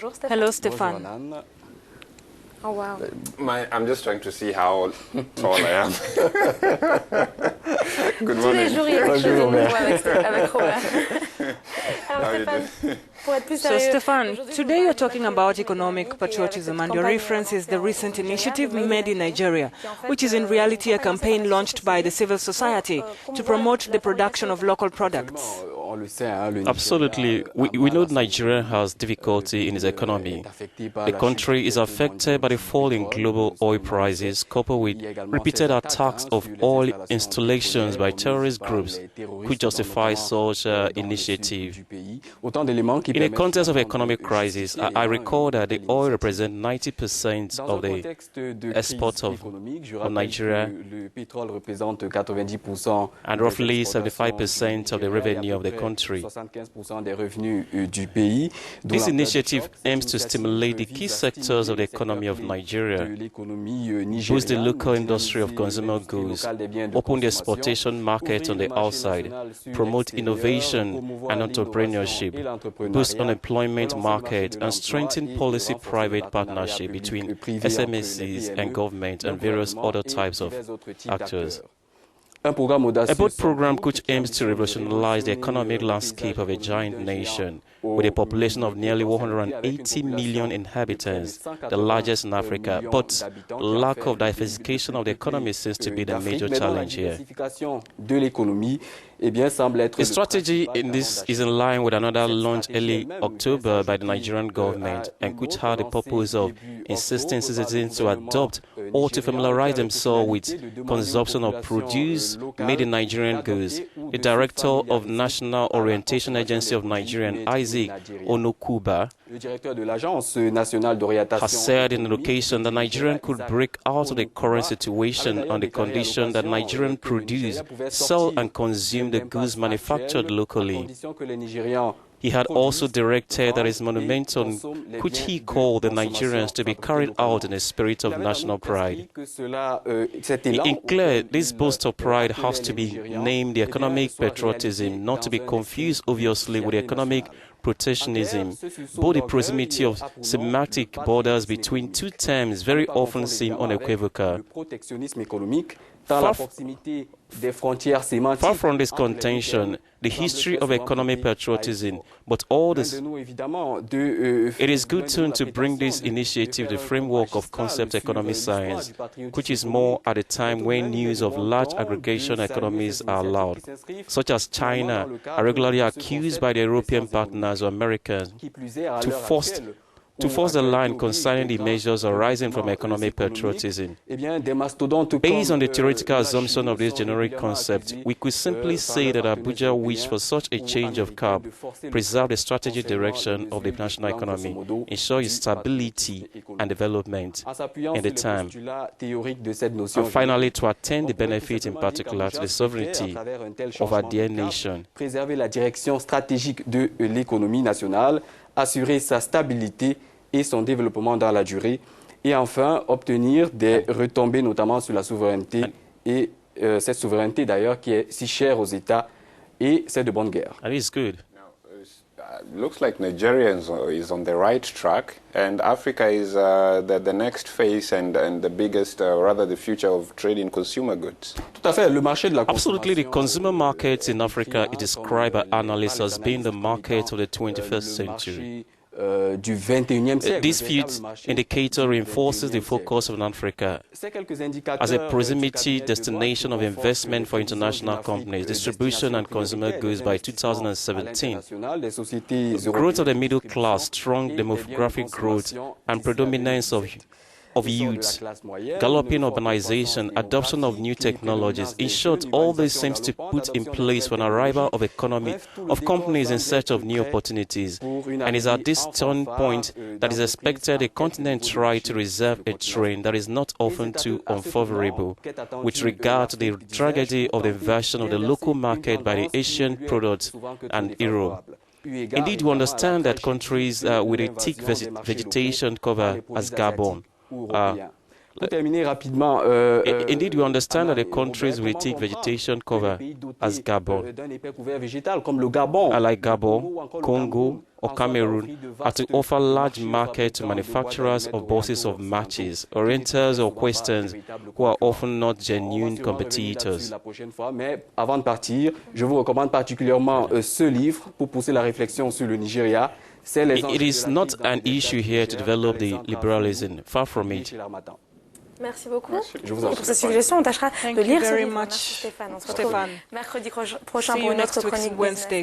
Hello, Stéphane. Oh, wow. I'm just trying to see how tall I am. Good Tous les morning. jours, il y a quelque chose de nouveau avec Robert. Alors, Stéphane, pour être plus So, sérieux, Stéphane, today you're talking about economic patriotism, and your reference is the recent initiative made in Nigeria, which is in reality a campaign launched by the civil society to promote the production of local products. Absolutely. We know Nigeria has difficulty in its economy. The country is affected by the fall in global oil prices, coupled with repeated attacks of oil installations by terrorist groups, which justify such initiative. In a context of economic crisis, I recall that the oil represents 90% of the exports of Nigeria and roughly 75% of the revenue of the country. This initiative aims to stimulate the key sectors of the economy of Nigeria, boost the local industry of consumer goods, open the exportation market on the outside, promote innovation and entrepreneurship, boost unemployment market, and strengthen policy-private partnership between SMEs and government and various other types of actors. A bold program which aims to revolutionize the economic landscape of a giant nation with a population of nearly 180 million inhabitants, the largest in Africa. But lack of diversification of the economy seems to be the major challenge here. The strategy in this is in line with another launched early October by the Nigerian government, and which had the purpose of insisting citizens to adopt or to familiarize themselves with consumption of produce made in Nigerian goods. The director of National Orientation Agency of Nigeria, Isaac Onokuba, has said in an occasion that Nigeria could break out of the current situation on the condition that Nigerian produce, sell and consume the goods manufactured locally. He had also directed that his monumentum, which he called the Nigerians, to be carried out in a spirit of national pride. In clear, this boast of pride has to be named the economic patriotism, not to be confused obviously with the economic protectionism. Both the proximity of semantic borders between two terms very often seem unequivocal. Far from this contention, the history of economic patriotism, but all this, it is good to bring this initiative the framework of concept economic science, which is more at a time when news of large aggregation economies are allowed, such as China, are regularly accused by the European partners or Americans to force the line concerning the measures arising from economic patriotism. Based on the theoretical assumption of this generic concept, we could simply say that Abuja wished for such a change of curb, preserve the strategic direction of the national economy, ensure its stability and development in the time, and finally to attain the benefit in particular to the sovereignty of our dear nation. Préserver la direction stratégique de l'économie nationale, assurer sa stabilité et son développement dans la durée, et enfin obtenir des retombées notamment sur la souveraineté, et cette souveraineté d'ailleurs qui est si chère aux États, et c'est de bonne guerre. And it's good. Looks like Nigeria is on the right track, and Africa is the next phase and the biggest, rather the future of trade in consumer goods. Tout à fait, le marché de la Absolutely, the consumer market in Africa is described by analysts as being the market of the 21st century. Du 21e siècle. This field indicator reinforces the focus of Africa as a proximity destination of investment for international companies, distribution and consumer goods by 2017. Growth of the middle class, strong demographic growth, and predominance of youth, galloping urbanization, adoption of new technologies. In short, all this seems to put in place for an arrival of companies in search of new opportunities. And it's at this turning point that is expected the continent try to reserve a train that is not often too unfavorable with regard to the tragedy of the invasion of the local market by the Asian products and Europe. Indeed, we understand that countries with a thick vegetation cover as Gabon, Pour terminer rapidement, Indeed, we understand that the countries will take vegetation cover as Gabon, like Gabon, Congo, or Cameroon, are to offer large market to manufacturers of buses of matches, or renters or questions who are often not genuine competitors. Mais avant de partir, je vous recommande particulièrement ce livre pour pousser la réflexion sur le Nigeria. It is not an issue here to develop the liberalism, far from it. Merci beaucoup Je vous en prie. pour ces suggestions. On tâchera Thank de you lire ce very livre. much, Merci Stéphane. On se Stéphane. retrouve mercredi prochain See pour you une autre next week, chronique Wednesday, business.